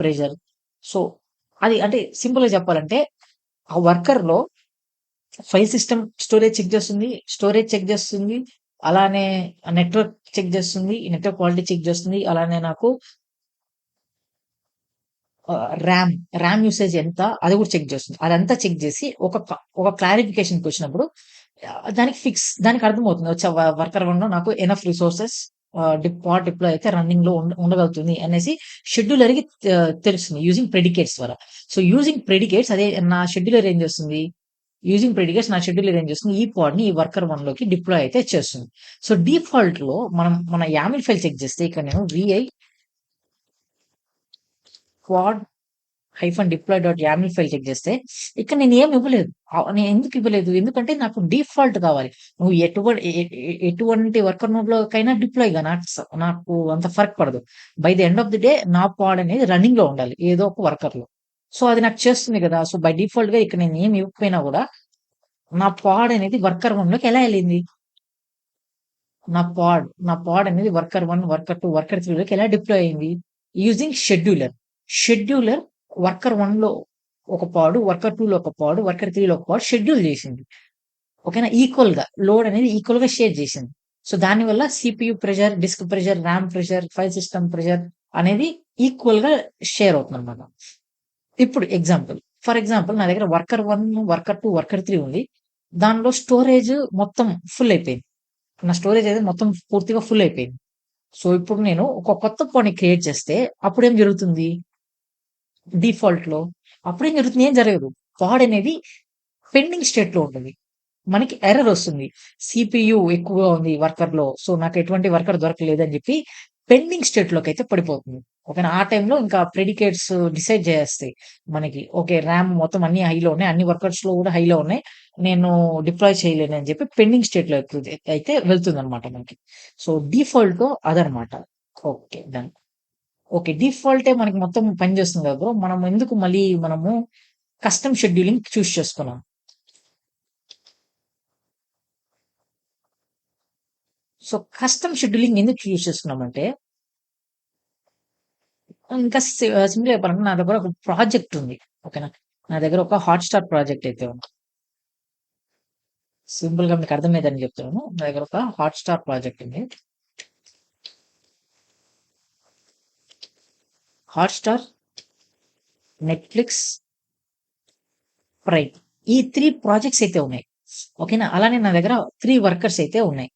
Pressure. So, అది అంటే సింపుల్‌గా చెప్పాలంటే ఆ వర్కర్‌లో ఫైల్ సిస్టమ్ స్టోరేజ్ చెక్ చేస్తుంది. స్టోరేజ్ చెక్ చేస్తుంది. అలానే నెట్వర్క్ చెక్ చేస్తుంది. నెట్వర్క్ క్వాలిటీ చెక్ చేస్తుంది. అలానే నాకు ర్యామ్, ర్యామ్ యూసేజ్ ఎంత అది కూడా చెక్ చేస్తుంది. అదంతా చెక్ చేసి ఒక క్లారిఫికేషన్‌కొచ్చినప్పుడు దానికి అర్థమవుతుంది. వచ్చే వర్కర్ 1లో నాకు ఎనఫ్ రిసోర్సెస్ పాడ్ డిప్లాయ్ అయితే రన్నింగ్‌లో ఉండగలుగుతుంది అనేసి షెడ్యూలర్‌కి తెలుస్తుంది యూజింగ్ ప్రెడికేట్స్ ద్వారా. సో, యూజింగ్ ప్రెడికేట్స్ అదే నా షెడ్యూలర్ ఏం చేస్తుంది? యూజింగ్ ప్రెడికేట్స్ నా షెడ్యూలర్ ఏం చేస్తుంది? ఈ పాడ్‌ని ఈ వర్కర్ 1లోకి డిప్లాయ్ అయితే చేస్తుంది. సో, డిఫాల్ట్‌లో మన యామిల్ ఫైల్ చెక్ చేస్తే ఇక్కడ నేను vi పాడ్ -deploy.yaml ఫైల్ చెక్ చేస్తే ఇక్కడ నేనేమి ఇవ్వలేదు. నేను ఎందుకు ఇవ్వలేదు? ఎందుకంటే నాకు డిఫాల్ట్ కావాలి. నువ్వు ఎటువంటి వర్కర్ నోడ్‌లోకైనా డిప్లాయ్‌గా నాకు అంత ఫరక్ పడదు. By the end of the day నా పాడ్ అనేది రన్నింగ్‌లో ఉండాలి. ఏదో ఒక వర్కర్‌లో. సో, అది నాకు చేస్తుంది కదా! సో, బై డిఫాల్ట్‌గా ఇక్కడ నేను ఏమి ఇవ్వకపోయినా కూడా నా పాడ్ అనేది వర్కర్ 1లోకి ఎలా ఎళ్ళింది? నా పాడ్ అనేది వర్కర్ 1, వర్కర్ 2, వర్కర్ 3లోకి ఎలా డిప్లాయ్ అయింది? Using scheduler. షెడ్యూలర్ వర్కర్ 1లో ఒక పాడ్, వర్కర్ 2లో ఒక పాడ్, వర్కర్ 3లో ఒక పాడ్ షెడ్యూల్ చేసింది. ఓకేనా? ఈక్వల్‌గా లోడ్ అనేది ఈక్వల్‌గా షేర్ చేసింది. సో, దానివల్ల CPU pressure, disk pressure, RAM pressure, file system pressure అనేది ఈక్వల్‌గా షేర్ అవుతుందన్నమాట. ఇప్పుడు ఫర్ ఎగ్జాంపుల్ నా దగ్గర వర్కర్ 1, వర్కర్ 2, వర్కర్ 3 ఉంది. దానిలో స్టోరేజ్ మొత్తం ఫుల్ అయిపోయింది. నా స్టోరేజ్ అనేది మొత్తం పూర్తిగా ఫుల్ అయిపోయింది. సో, ఇప్పుడు నేను ఒక కొత్త పాడ్‌ని క్రియేట్ చేస్తే అప్పుడేం జరుగుతుంది? డిఫాల్ట్‌లో అప్పుడేం జరుగుతుంది? ఏం జరగదు. పాడ్ అనేది పెండింగ్ స్టేట్‌లో ఉంటది. మనకి ఎర్రర్ ఒస్తుంది. సీపీయూ ఎక్కువగా ఉంది వర్కర్‌లో. సో, నాకు ఎటువంటి వర్కర్ దొరకలేదని జెప్పి పెండింగ్ స్టేట్‌లోకైతే పడిపోతుంది. ఓకేనా? ఆ టైంలో ఇంకా ప్రెడికేట్స్ డిసైడ్ జేసేస్తాయి మనకి. ఓకే. ర్యామ్ మొత్తం అన్నీ హైలో ఉన్నాయి. అన్ని వర్కర్స్‌లో గూడా హైలో ఉన్నాయి. నేను డిప్లాయ్ చేయలేనని జెప్పి పెండింగ్ స్టేట్‌లో అయితే వెళ్తుందనమాట మనకి. సో, డిఫాల్ట్ అదనమాట. ఓకే. డన్. ఓకే. డిఫాల్టే మనకి మొత్తం పనిచేస్తుంది కదా బ్రో! మనం ఎందుకు మళ్ళీ మనము కస్టమ్ షెడ్యూలింగ్ చూజ్ చేసుకున్నాం. సో, కస్టమ్ షెడ్యూలింగ్ ఎందుకు చూజ్ చేసుకున్నామంటే, ఇంకా సింపుల్‌గా చెప్పాలంటే నా దగ్గర ఒక ప్రాజెక్ట్ ఉంది. ఓకేనా? నా దగ్గర ఒక హాట్‌స్టార్ ప్రాజెక్ట్ అయితే ఉంది. సింపుల్‌గా మీకు అర్థమయ్యేదని చెప్తున్నాను. నా దగ్గర ఒక హాట్‌స్టార్ ప్రాజెక్ట్ ఉంది. Hotstar, Netflix, prime. ఈ 3 ప్రాజెక్ట్స్ అయితే ఉన్నాయి. ఓకేనా? అలానే నా దగ్గర 3 వర్కర్స్ అయితే ఉన్నాయి.